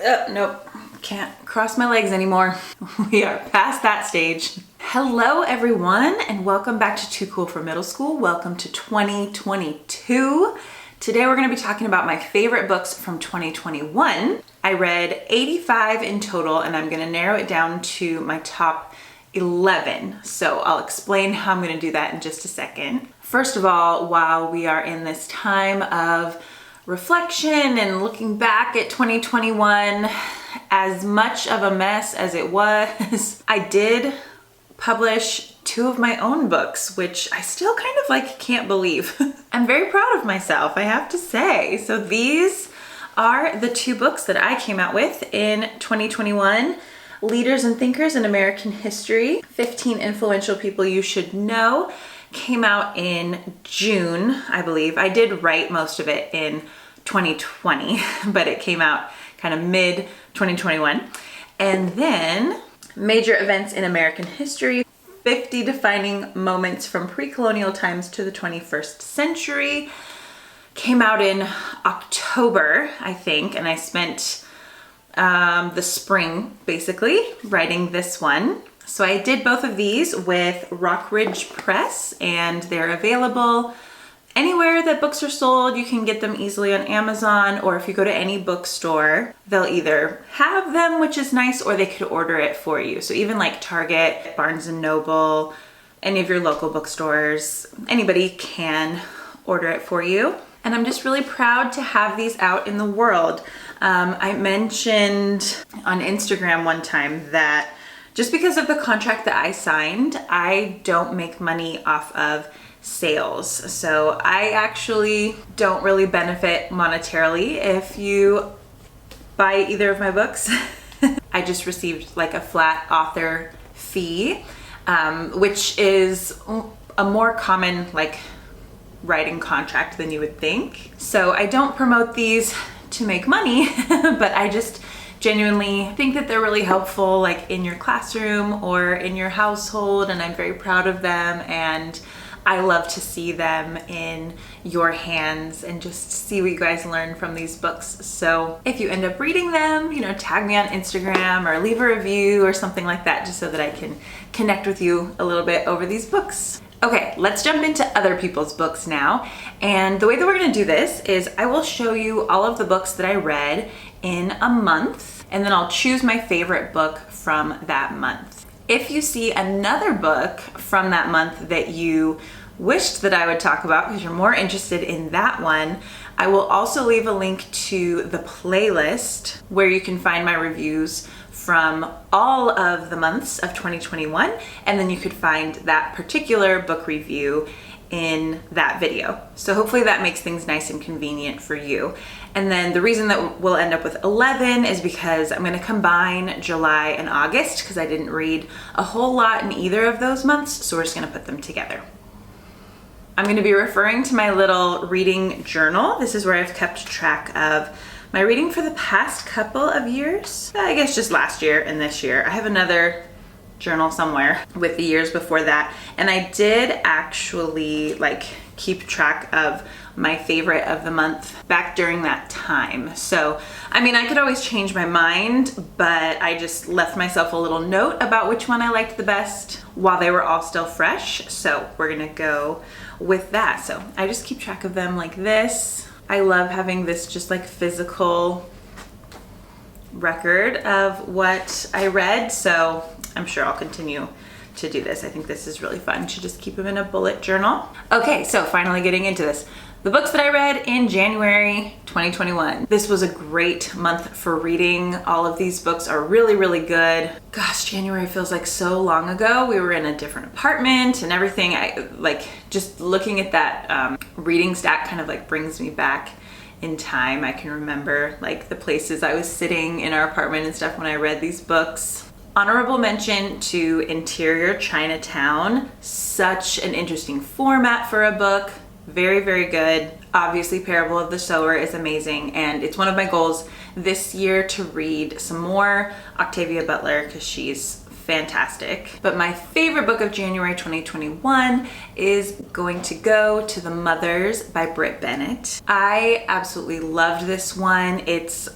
Nope, can't cross my legs anymore. We are past that stage. Hello everyone, and welcome back to Too Cool for Middle School. Welcome to 2022. Today we're going to be talking about my favorite books from 2021. I read 85 in total, and I'm going to narrow it down to my top 11. So I'll explain how I'm going to do that in just a second. First of all, while we are in this time of reflection and looking back at 2021, as much of a mess as it was, I did publish 2 of my own books, which I still kind of can't believe. I'm very proud of myself, I have to say. So these are the 2 books that I came out with in 2021. Leaders and Thinkers in American History, 15 Influential People You Should Know, came out in June, I believe. I did write most of it in 2020, but it came out kind of mid 2021. And then Major Events in American History, 50 Defining Moments from Pre-Colonial Times to the 21st Century, came out in October, I think, and I spent the spring basically writing this one. So I did both of these with Rockridge Press, and they're available anywhere that books are sold. You can get them easily on Amazon, or if you go to any bookstore, they'll either have them, which is nice, or they could order it for you. So even like Target, Barnes & Noble, any of your local bookstores, anybody can order it for you. And I'm just really proud to have these out in the world. I mentioned on Instagram one time that just because of the contract that I signed, I don't make money off of sales. So I actually don't really benefit monetarily if you buy either of my books. I just received like a flat author fee, which is a more common writing contract than you would think. So I don't promote these to make money, but I just genuinely think that they're really helpful in your classroom or in your household, and I'm very proud of them, and I love to see them in your hands and just see what you guys learn from these books. So if you end up reading them, tag me on Instagram or leave a review or something like that, just so that I can connect with you a little bit over these books. Okay, let's jump into other people's books now. And the way that we're gonna do this is I will show you all of the books that I read in a month, and then I'll choose my favorite book from that month. If you see another book from that month that you wished that I would talk about because you're more interested in that one, I will also leave a link to the playlist where you can find my reviews from all of the months of 2021, and then you could find that particular book review in that video. So hopefully that makes things nice and convenient for you. And then the reason that we'll end up with 11 is because I'm gonna combine July and August because I didn't read a whole lot in either of those months, so we're just gonna put them together. I'm gonna be referring to my little reading journal. This is where I've kept track of my reading for the past couple of years. I guess just last year and this year. I have another journal somewhere with the years before that. And I did actually keep track of my favorite of the month back during that time. So, I mean, I could always change my mind, but I just left myself a little note about which one I liked the best while they were all still fresh. So we're gonna go with that. So I just keep track of them like this. I love having this just physical record of what I read, so I'm sure I'll continue to do this. I think this is really fun to just keep them in a bullet journal. Okay, so finally getting into this. The books that I read in January 2021. This was a great month for reading. All of these books are really, really good. Gosh, January feels like so long ago. We were in a different apartment and everything. I just looking at that reading stat kind of brings me back in time. I can remember the places I was sitting in our apartment and stuff when I read these books. Honorable mention to Interior Chinatown. Such an interesting format for a book. Very, very good. Obviously, Parable of the Sower is amazing, and it's one of my goals this year to read some more Octavia Butler because she's fantastic. But my favorite book of January 2021 is going to go to The Mothers by Brit Bennett. I absolutely loved this one. It's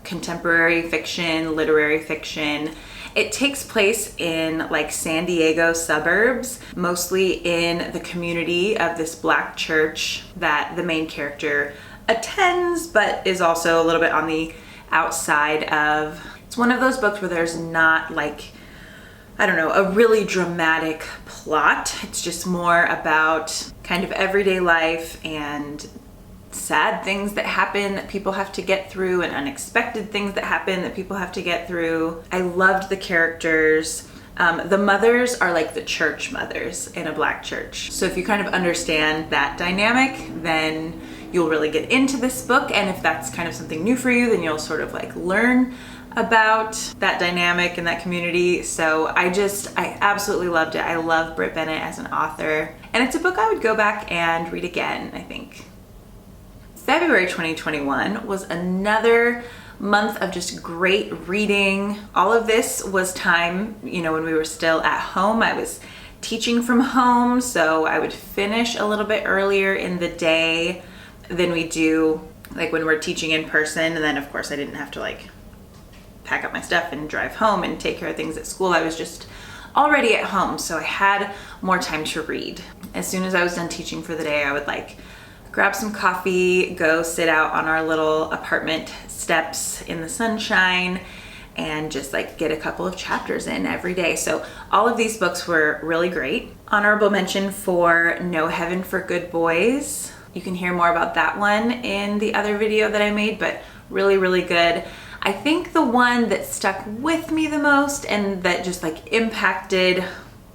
contemporary fiction, literary fiction. It takes place in like San Diego suburbs, mostly in the community of this Black church that the main character attends, but is also a little bit on the outside of. It's one of those books where there's not like, I don't know, a really dramatic plot. It's just more about kind of everyday life and sad things that happen that people have to get through, and unexpected things that happen that people have to get through. I loved the characters. The mothers are like the church mothers in a Black church. So if you kind of understand that dynamic, then you'll really get into this book. And if that's kind of something new for you, then you'll sort of like learn about that dynamic and that community. So I absolutely loved it. I love Brit Bennett as an author. And it's a book I would go back and read again, I think. February 2021 was another month of just great reading. All of this was time, when we were still at home. I was teaching from home, so I would finish a little bit earlier in the day than we do like when we're teaching in person. And then of course I didn't have to like pack up my stuff and drive home and take care of things at school. I was just already at home, so I had more time to read. As soon as I was done teaching for the day, I would like grab some coffee, go sit out on our little apartment steps in the sunshine, and just like get a couple of chapters in every day. So all of these books were really great. Honorable mention for No Heaven for Good Boys. You can hear more about that one in the other video that I made, but really, really good. I think the one that stuck with me the most and that just like impacted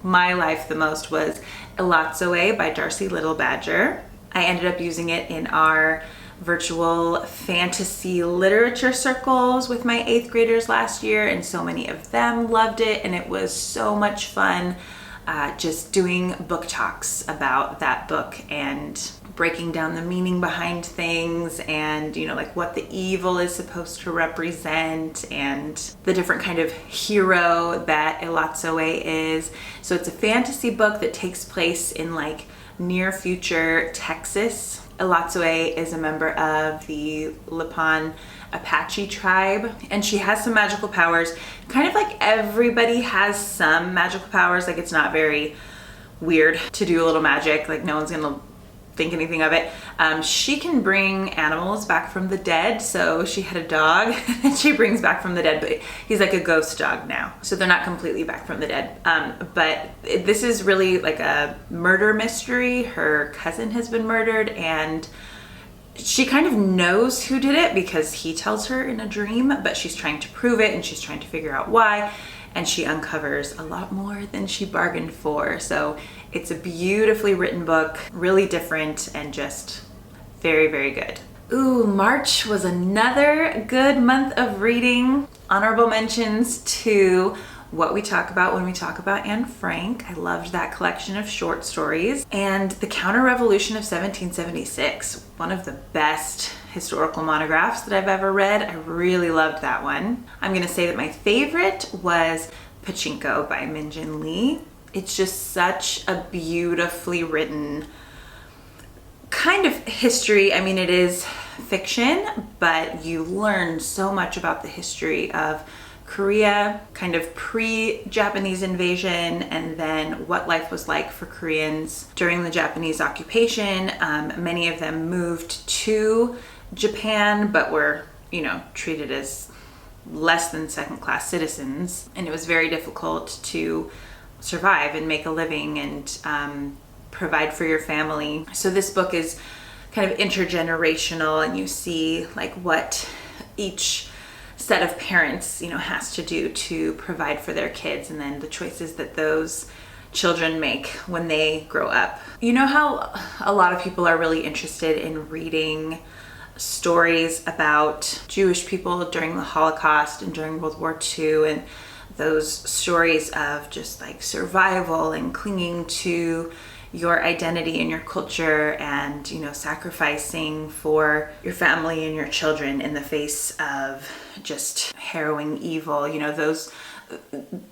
my life the most was Elatsoe by Darcie Little Badger. I ended up using it in our virtual fantasy literature circles with my 8th graders last year, and so many of them loved it, and it was so much fun just doing book talks about that book and breaking down the meaning behind things, and like what the evil is supposed to represent, and the different kind of hero that Elatsoe is. So it's a fantasy book that takes place in like near future Texas. Elatsoe is a member of the Lipan Apache tribe, and she has some magical powers. Kind of like everybody has some magical powers. Like it's not very weird to do a little magic. Like no one's gonna think anything of it. She can bring animals back from the dead. So she had a dog that she brings back from the dead, but he's like a ghost dog now. So they're not completely back from the dead. But this is really like a murder mystery. Her cousin has been murdered, and she kind of knows who did it because he tells her in a dream, but she's trying to prove it, and she's trying to figure out why. And she uncovers a lot more than she bargained for. So it's a beautifully written book, really different, and just very, very good. Ooh, March was another good month of reading. Honorable mentions to What We Talk About When We Talk About Anne Frank. I loved that collection of short stories. And The Counter-Revolution of 1776, one of the best historical monographs that I've ever read. I really loved that one. I'm gonna say that my favorite was Pachinko by Min Jin Lee. It's just such a beautifully written kind of history. I mean, it is fiction, but you learn so much about the history of Korea, kind of pre-Japanese invasion, and then what life was like for Koreans during the Japanese occupation. Many of them moved to Japan, but were, treated as less than second-class citizens. And it was very difficult to survive and make a living and provide for your family. So this book is kind of intergenerational, and you see like what each set of parents, has to do to provide for their kids, and then the choices that those children make when they grow up. You know how a lot of people are really interested in reading stories about Jewish people during the Holocaust and during World War II, and those stories of just like survival and clinging to your identity and your culture, and sacrificing for your family and your children in the face of just harrowing evil.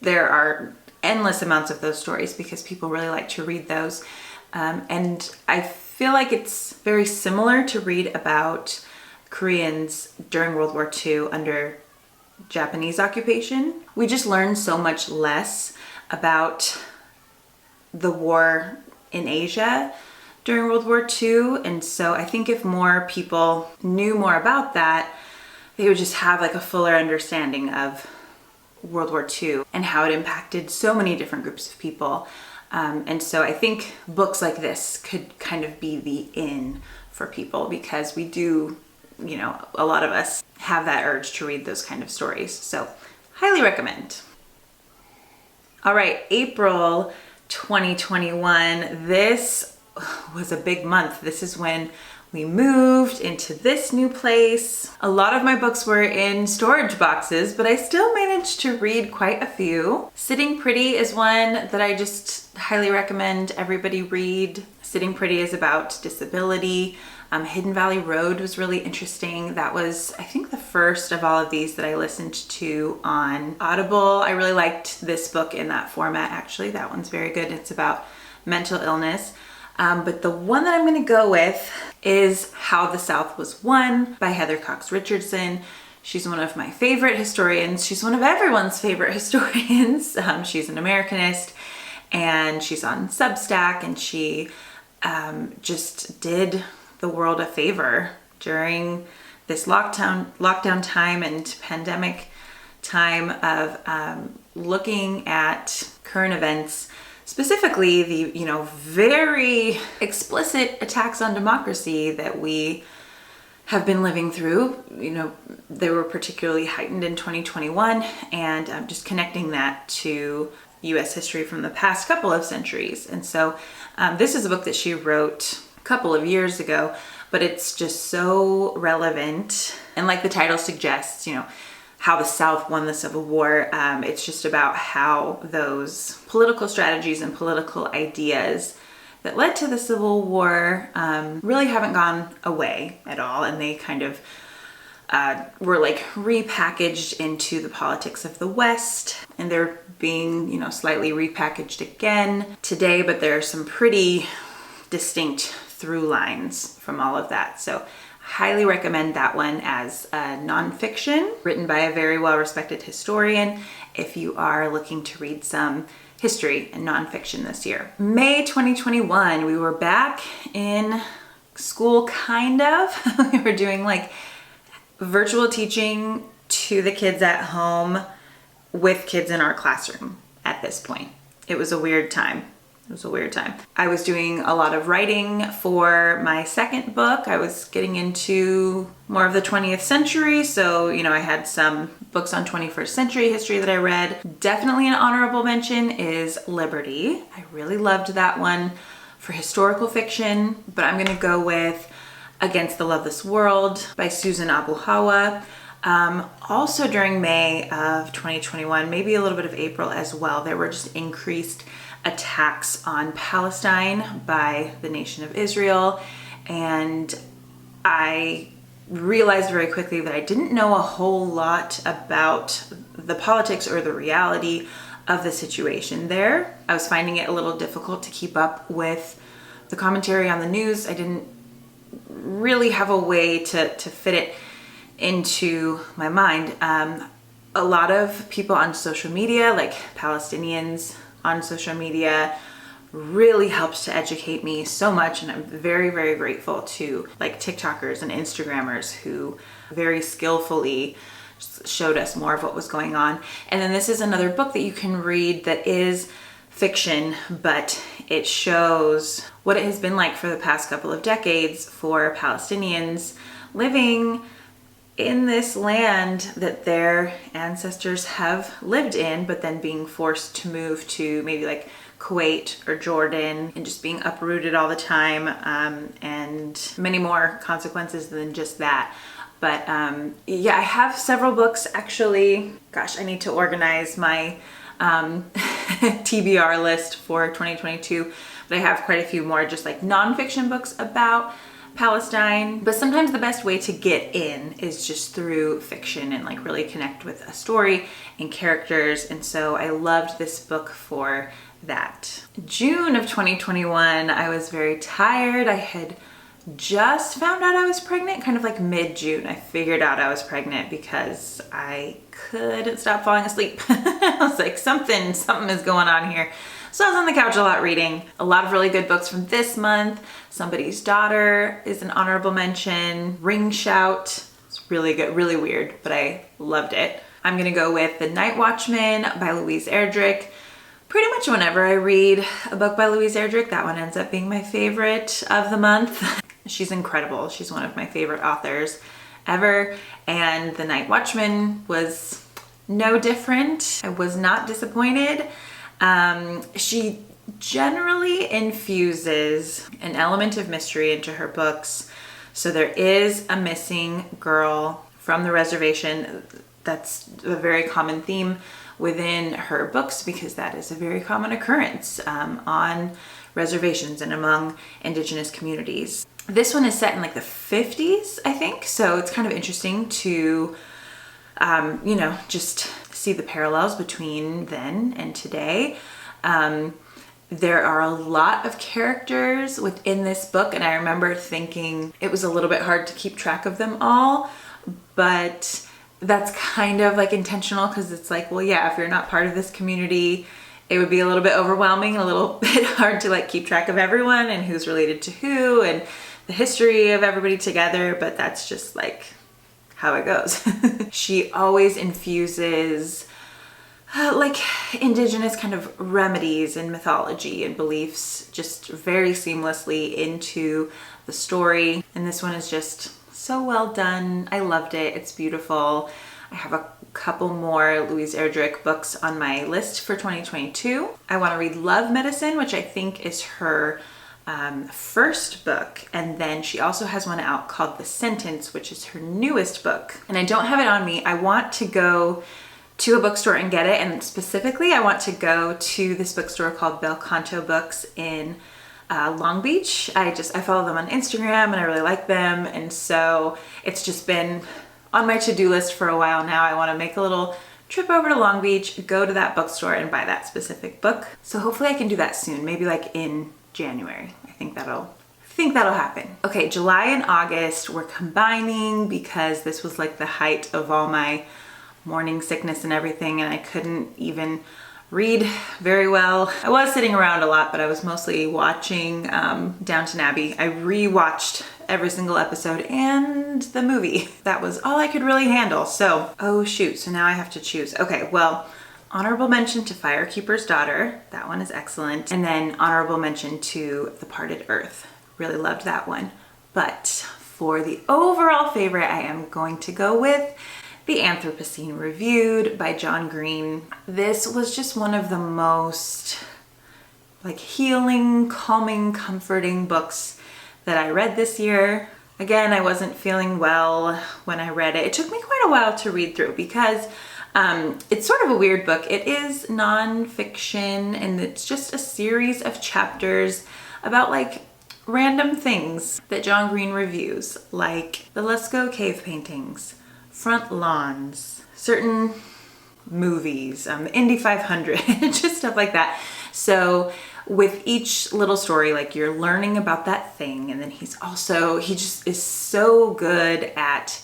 There are endless amounts of those stories because people really like to read those, and I feel like it's very similar to read about Koreans during World War II under Japanese occupation. We just learned so much less about the war in Asia during World War II. And so I think if more people knew more about that, they would just have like a fuller understanding of World War II and how it impacted so many different groups of people. And so I think books like this could kind of be the in for people, because we do, you know, a lot of us have that urge to read those kind of stories. So highly recommend. All right, April 2021. This was a big month. This is when we moved into this new place. A lot of my books were in storage boxes, but I still managed to read quite a few. Sitting Pretty is one that I just highly recommend everybody read. Sitting Pretty is about disability. Hidden Valley Road was really interesting. That was, I think, the first of all of these that I listened to on Audible. I really liked this book in that format, actually. That one's very good. It's about mental illness. But the one that I'm going to go with is How the South Was Won by Heather Cox Richardson. She's one of my favorite historians. She's one of everyone's favorite historians. She's an Americanist, and she's on Substack, and she just did the world a favor during this lockdown time and pandemic time of looking at current events, specifically the, you know, very explicit attacks on democracy that we have been living through. You know, they were particularly heightened in 2021, and just connecting that to US history from the past couple of centuries. And so this is a book that she wrote a couple of years ago, but it's just so relevant. And like the title suggests, you know, how the South won the Civil War. It's just about how those political strategies and political ideas that led to the Civil War really haven't gone away at all. And they kind of were like repackaged into the politics of the West. And they're being, you know, slightly repackaged again today, but there are some pretty distinct through lines from all of that. So highly recommend that one as a nonfiction written by a very well-respected historian if you are looking to read some history and nonfiction this year. May 2021, we were back in school, kind of. We were doing like virtual teaching to the kids at home with kids in our classroom at this point. It was a weird time. I was doing a lot of writing for my second book. I was getting into more of the 20th century. So, you know, I had some books on 21st century history that I read. Definitely an honorable mention is Liberty. I really loved that one for historical fiction, but I'm going to go with Against the Loveless World by Susan Abulhawa. Also during May of 2021, maybe a little bit of April as well, there were just increased attacks on Palestine by the nation of Israel. And I realized very quickly that I didn't know a whole lot about the politics or the reality of the situation there. I was finding it a little difficult to keep up with the commentary on the news. I didn't really have a way to fit it into my mind. A lot of people on social media, like Palestinians on social media, really helped to educate me so much, and I'm very, very grateful to like TikTokers and Instagrammers who very skillfully showed us more of what was going on. And then this is another book that you can read that is fiction, but it shows what it has been like for the past couple of decades for Palestinians living in this land that their ancestors have lived in, but then being forced to move to maybe like Kuwait or Jordan and just being uprooted all the time, and many more consequences than just that. But yeah, I have several books actually. Gosh, I need to organize my TBR list for 2022, but I have quite a few more just like nonfiction books about Palestine. But sometimes the best way to get in is just through fiction and like really connect with a story and characters. And so I loved this book for that. June of 2021, I was very tired. I had just found out I was pregnant, kind of like mid-June. I figured out I was pregnant because I couldn't stop falling asleep. I was like, something is going on here. So I was on the couch a lot reading. A lot of really good books from this month. Somebody's Daughter is an honorable mention. Ring Shout. It's really good, really weird, but I loved it. I'm gonna go with The Night Watchman by Louise Erdrich. Pretty much whenever I read a book by Louise Erdrich, that one ends up being my favorite of the month. She's incredible. She's one of my favorite authors ever. And The Night Watchman was no different. I was not disappointed. She generally infuses an element of mystery into her books. So there is a missing girl from the reservation. That's a very common theme within her books because that is a very common occurrence on reservations and among indigenous communities. This one is set in like the 50s, I think. So it's kind of interesting to, you know, just see the parallels between then and today. There are a lot of characters within this book, and I remember thinking it was a little bit hard to keep track of them all, but that's kind of like intentional because it's like, well, yeah, if you're not part of this community, it would be a little bit overwhelming, a little bit hard to like keep track of everyone and who's related to who and the history of everybody together, but that's just like how it goes. She always infuses like indigenous kind of remedies and mythology and beliefs just very seamlessly into the story. And this one is just so well done. I loved it. It's beautiful. I have a couple more Louise Erdrich books on my list for 2022. I want to read Love Medicine, which I think is her first book, and then she also has one out called The Sentence, which is her newest book, and I don't have it on me. I want to go to a bookstore and get it, and specifically I want to go to this bookstore called Bel Canto Books in Long Beach. I follow them on Instagram and I really like them, and so it's just been on my to-do list for a while now. I want to make a little trip over to Long Beach, go to that bookstore and buy that specific book. So hopefully I can do that soon, maybe like in January. I think that'll happen. Okay, July and August we're combining because this was like the height of all my morning sickness and everything, and I couldn't even read very well. I was sitting around a lot, but I was mostly watching Downton Abbey. I rewatched every single episode and the movie. That was all I could really handle. So, oh shoot, so now I have to choose. Okay, well, honorable mention to Firekeeper's Daughter. That one is excellent. And then honorable mention to The Parted Earth. Really loved that one. But for the overall favorite, I am going to go with The Anthropocene Reviewed by John Green. This was just one of the most like healing, calming, comforting books that I read this year. Again, I wasn't feeling well when I read it. It took me quite a while to read through because it's sort of a weird book. It is nonfiction and it's just a series of chapters about like random things that John Green reviews, like the Lascaux cave paintings, front lawns, certain movies, the Indy 500, just stuff like that. So with each little story, like you're learning about that thing, and then he just is so good at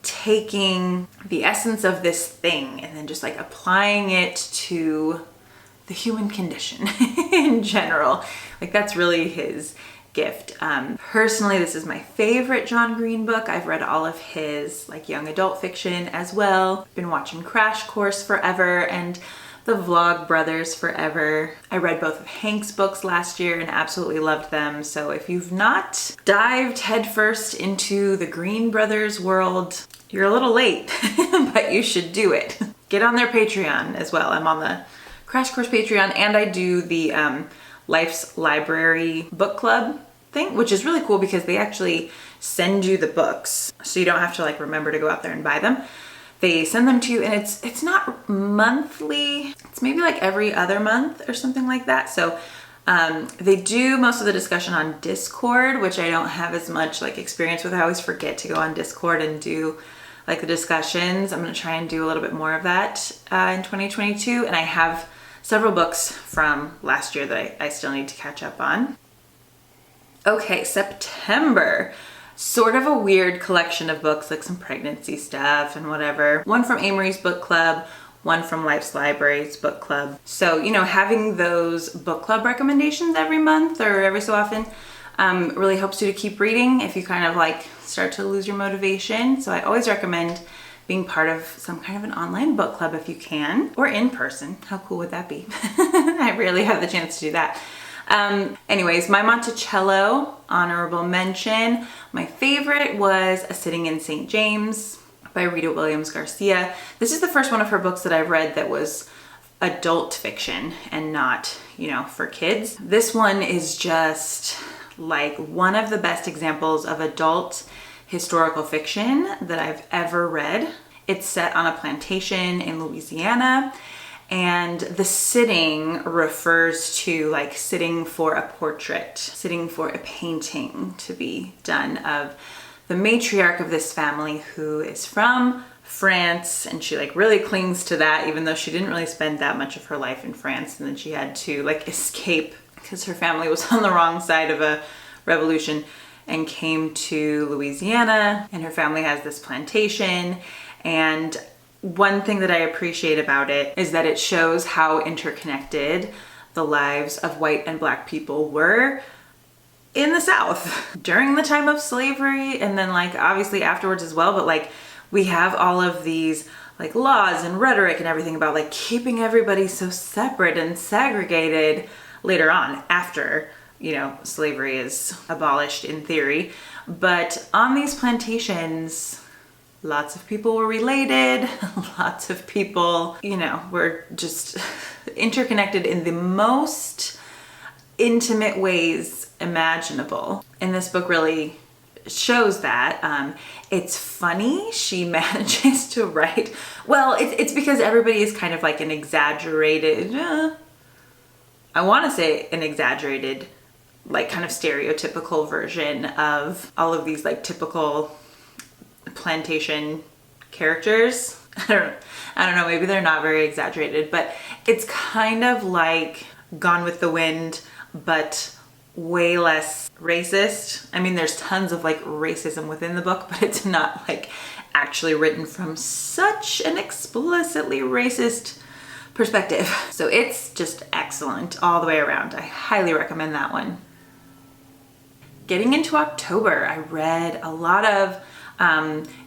taking the essence of this thing and then just like applying it to the human condition in general. Like that's really his gift. Personally, this is my favorite John Green book. I've read all of his like young adult fiction as well. Been watching Crash Course forever and the Vlog Brothers forever. I read both of Hank's books last year and absolutely loved them. So if you've not dived headfirst into the Green Brothers world, you're a little late, but you should do it. Get on their Patreon as well. I'm on the Crash Course Patreon, and I do the Life's Library book club thing, which is really cool because they actually send you the books. So you don't have to like remember to go out there and buy them. They send them to you, and it's not monthly. It's maybe like every other month or something like that. So they do most of the discussion on Discord, which I don't have as much like experience with. I always forget to go on Discord and do like the discussions. I'm gonna try and do a little bit more of that in 2022. And I have several books from last year that I still need to catch up on. Okay, September. Sort of a weird collection of books, like some pregnancy stuff and whatever. One from Amory's book club, one from Life's Library's book club. So, you know, having those book club recommendations every month or every so often really helps you to keep reading if you kind of like start to lose your motivation. So I always recommend being part of some kind of an online book club if you can, or in person. How cool would that be? I rarely have the chance to do that. Anyways, my Monticello honorable mention. My favorite was A Sitting in St. James by Rita Williams Garcia. This is the first one of her books that I've read that was adult fiction and not, you know, for kids. This one is just like one of the best examples of adult historical fiction that I've ever read. It's set on a plantation in Louisiana, and the sitting refers to like sitting for a portrait, sitting for a painting to be done of the matriarch of this family, who is from France, and she like really clings to that even though she didn't really spend that much of her life in France, and then she had to like escape because her family was on the wrong side of a revolution and came to Louisiana, and her family has this plantation. And one thing that I appreciate about it is that it shows how interconnected the lives of white and black people were in the South during the time of slavery, and then like obviously afterwards as well. But like we have all of these like laws and rhetoric and everything about like keeping everybody so separate and segregated later on, after, you know, slavery is abolished in theory. But on these plantations, lots of people were related, lots of people, you know, were just interconnected in the most intimate ways imaginable. And this book really shows that. It's funny, she manages to write, well, it's because everybody is kind of like an exaggerated, I want to say an exaggerated, like kind of stereotypical version of all of these like typical plantation characters. I don't know, maybe they're not very exaggerated, but it's kind of like Gone with the Wind, but way less racist. I mean, there's tons of like racism within the book, but it's not like actually written from such an explicitly racist perspective. So it's just excellent all the way around. I highly recommend that one. Getting into October, I read a lot of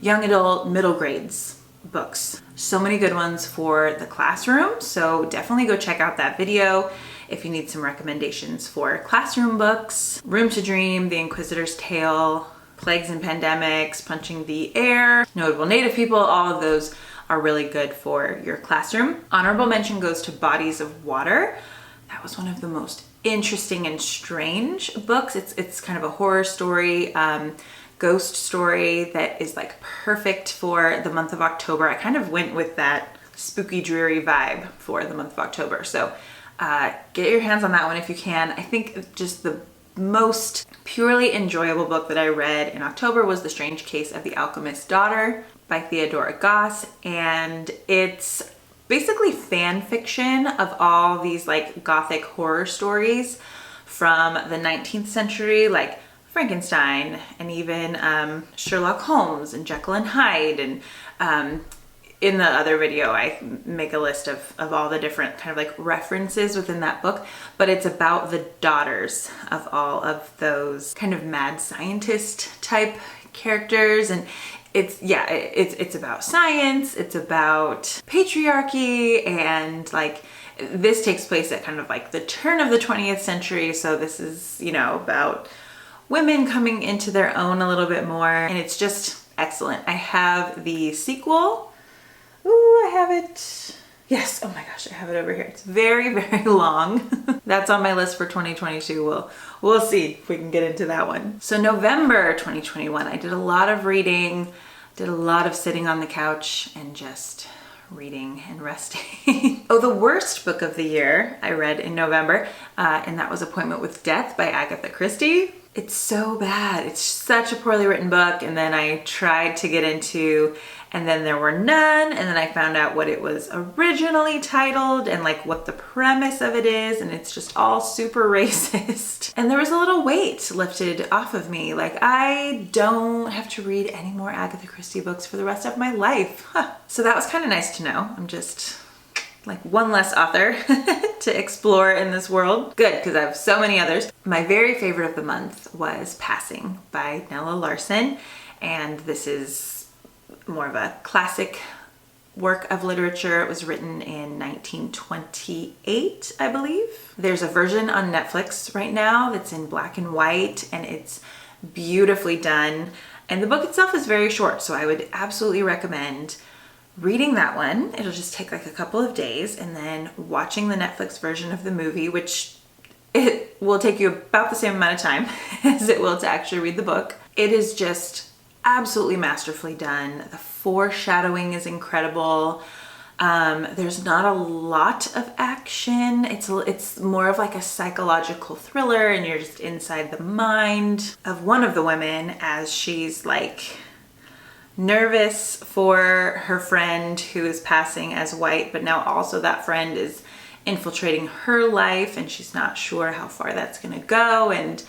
young adult middle grades books. So many good ones for the classroom. So definitely go check out that video if you need some recommendations for classroom books. Room to Dream, The Inquisitor's Tale, Plagues and Pandemics, Punching the Air, Notable Native People, all of those are really good for your classroom. Honorable mention goes to Bodies of Water. That was one of the most interesting and strange books. It's kind of a horror story, ghost story that is like perfect for the month of October. I kind of went with that spooky, dreary vibe for the month of October. So get your hands on that one if you can. I think just the most purely enjoyable book that I read in October was The Strange Case of the Alchemist's Daughter by Theodora Goss. And it's basically fan fiction of all these like gothic horror stories from the 19th century, like Frankenstein and even Sherlock Holmes and Jekyll and Hyde. And in the other video, I make a list of all the different kind of like references within that book, but it's about the daughters of all of those kind of mad scientist type characters. And it's about science, it's about patriarchy, and like this takes place at kind of like the turn of the 20th century. So this is, you know, about women coming into their own a little bit more, and it's just excellent. I have the sequel. Ooh, I have it. Yes, oh my gosh, I have it over here. It's very, very long. That's on my list for 2022. We'll see if we can get into that one. So November 2021, I did a lot of reading, did a lot of sitting on the couch and just reading and resting. Oh, the worst book of the year I read in November, and that was Appointment with Death by Agatha Christie. It's so bad. It's such a poorly written book. And then I tried to get into and then there were none, and then I found out what it was originally titled and like what the premise of it is, and it's just all super racist. And there was a little weight lifted off of me. Like, I don't have to read any more Agatha Christie books for the rest of my life. So that was kind of nice to know. I'm just like one less author to explore in this world. Good, because I have so many others. My very favorite of the month was Passing by Nella Larsen, and this is more of a classic work of literature. It was written in 1928, I believe. There's a version on Netflix right now that's in black and white, and it's beautifully done. And the book itself is very short, so I would absolutely recommend reading that one. It'll just take like a couple of days, and then watching the Netflix version of the movie, which it will take you about the same amount of time as it will to actually read the book. It is just absolutely masterfully done. The foreshadowing is incredible. There's not a lot of action. It's more of like a psychological thriller, and you're just inside the mind of one of the women as she's like nervous for her friend who is passing as white, but now also that friend is infiltrating her life, and she's not sure how far that's gonna go. And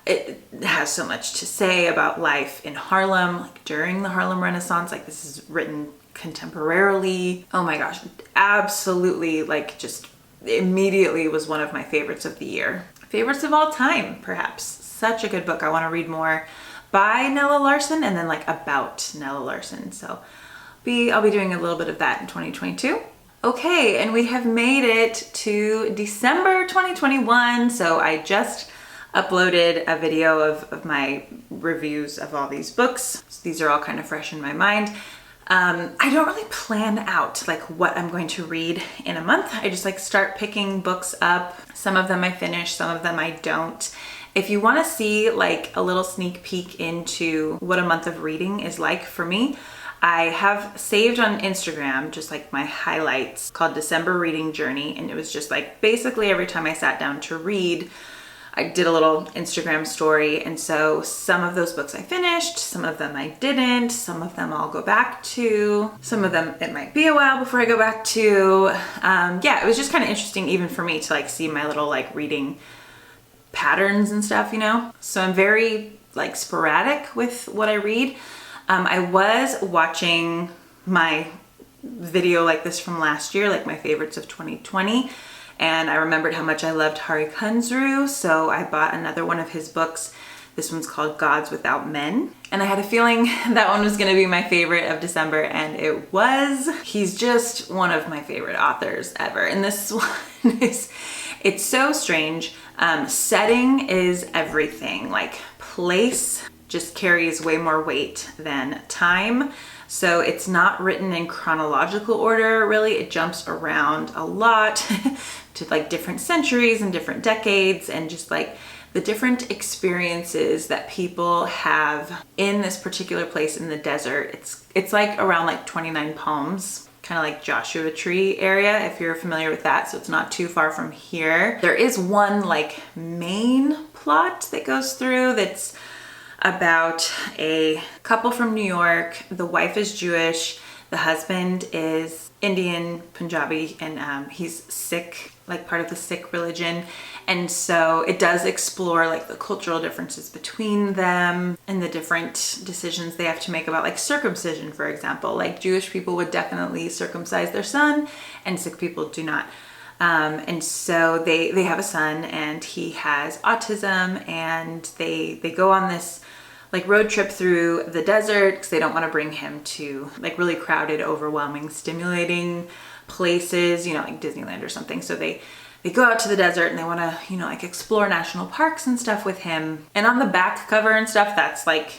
it has so much to say about life in Harlem, like during the Harlem Renaissance. Like, this is written contemporarily. Oh my gosh, absolutely, like just immediately was one of my favorites of the year. Favorites of all time, perhaps. Such a good book. I want to read more by Nella Larsen, and then like about Nella Larsen. So I'll be doing a little bit of that in 2022. Okay, and we have made it to December 2021. So I just uploaded a video of my reviews of all these books. So these are all kind of fresh in my mind. I don't really plan out like what I'm going to read in a month. I just like start picking books up. Some of them I finish, some of them I don't. If you want to see like a little sneak peek into what a month of reading is like for me, I have saved on Instagram just like my highlights called December Reading Journey. And it was just like basically every time I sat down to read, I did a little Instagram story. And so some of those books I finished, some of them I didn't, some of them I'll go back to, some of them it might be a while before I go back to. Yeah, it was just kind of interesting even for me to like see my little like reading patterns and stuff, you know? So I'm very like sporadic with what I read. I was watching my video like this from last year, like my favorites of 2020. And I remembered how much I loved Hari Kunzru, so I bought another one of his books. This one's called Gods Without Men. And I had a feeling that one was gonna be my favorite of December, and it was. He's just one of my favorite authors ever. And this one it's so strange. Setting is everything. Like, place just carries way more weight than time. So it's not written in chronological order, really. It jumps around a lot to like different centuries and different decades, and just like the different experiences that people have in this particular place in the desert. It's like around like 29 Palms, kind of like Joshua Tree area, if you're familiar with that. So it's not too far from here. There is one like main plot that goes through that's about a couple from New York. The wife is Jewish, the husband is Indian, Punjabi, and he's Sikh, like part of the Sikh religion. And so it does explore like the cultural differences between them and the different decisions they have to make about like circumcision, for example. Like, Jewish people would definitely circumcise their son, and Sikh people do not. And so they have a son, and he has autism, and they go on this like road trip through the desert because they don't want to bring him to like really crowded, overwhelming, stimulating places, you know, like Disneyland or something. So they go out to the desert, and they want to, you know, like explore national parks and stuff with him. And on the back cover and stuff, that's like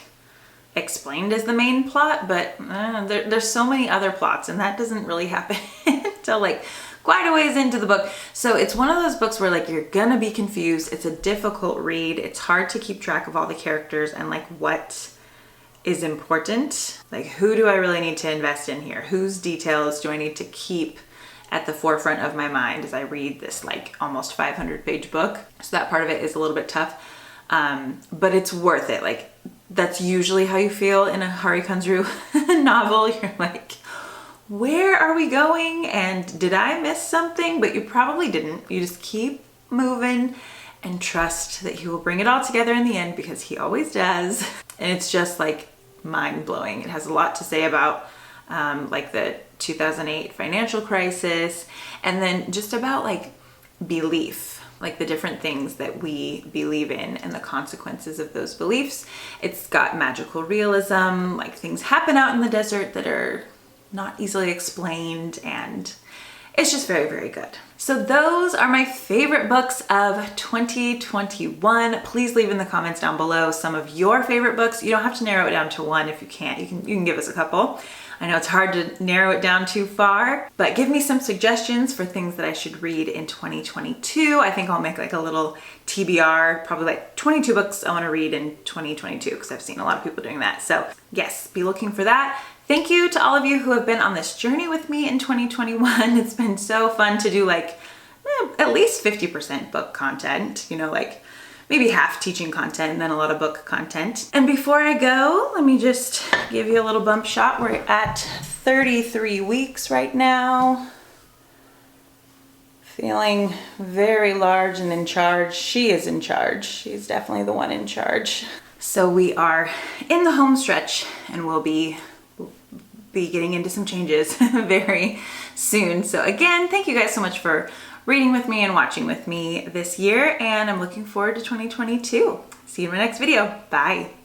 explained as the main plot, but there's so many other plots, and that doesn't really happen until like quite a ways into the book. So it's one of those books where like you're gonna be confused. It's a difficult read. It's hard to keep track of all the characters and like what is important. Like, who do I really need to invest in here? Whose details do I need to keep at the forefront of my mind as I read this like almost 500-page book? So that part of it is a little bit tough, but it's worth it. Like, that's usually how you feel in a Hari Kunzru novel. You're like, where are we going? And did I miss something? But you probably didn't. You just keep moving and trust that he will bring it all together in the end, because he always does. And it's just like mind-blowing. It has a lot to say about like the 2008 financial crisis, and then just about like belief, like the different things that we believe in and the consequences of those beliefs. It's got magical realism, like things happen out in the desert that are not easily explained, and it's just very, very good. So those are my favorite books of 2021. Please leave in the comments down below some of your favorite books. You don't have to narrow it down to one if you can't. You can give us a couple. I know it's hard to narrow it down too far, but give me some suggestions for things that I should read in 2022. I think I'll make like a little TBR, probably like 22 books I want to read in 2022, because I've seen a lot of people doing that. So yes, be looking for that. Thank you to all of you who have been on this journey with me in 2021. It's been so fun to do like at least 50% book content, you know, like maybe half teaching content and then a lot of book content. And before I go, let me just give you a little bump shot. We're at 33 weeks right now. Feeling very large and in charge. She is in charge. She's definitely the one in charge. So we are in the home stretch, and we'll be getting into some changes very soon. So again, thank you guys so much for reading with me and watching with me this year, and I'm looking forward to 2022. See you in my next video. Bye.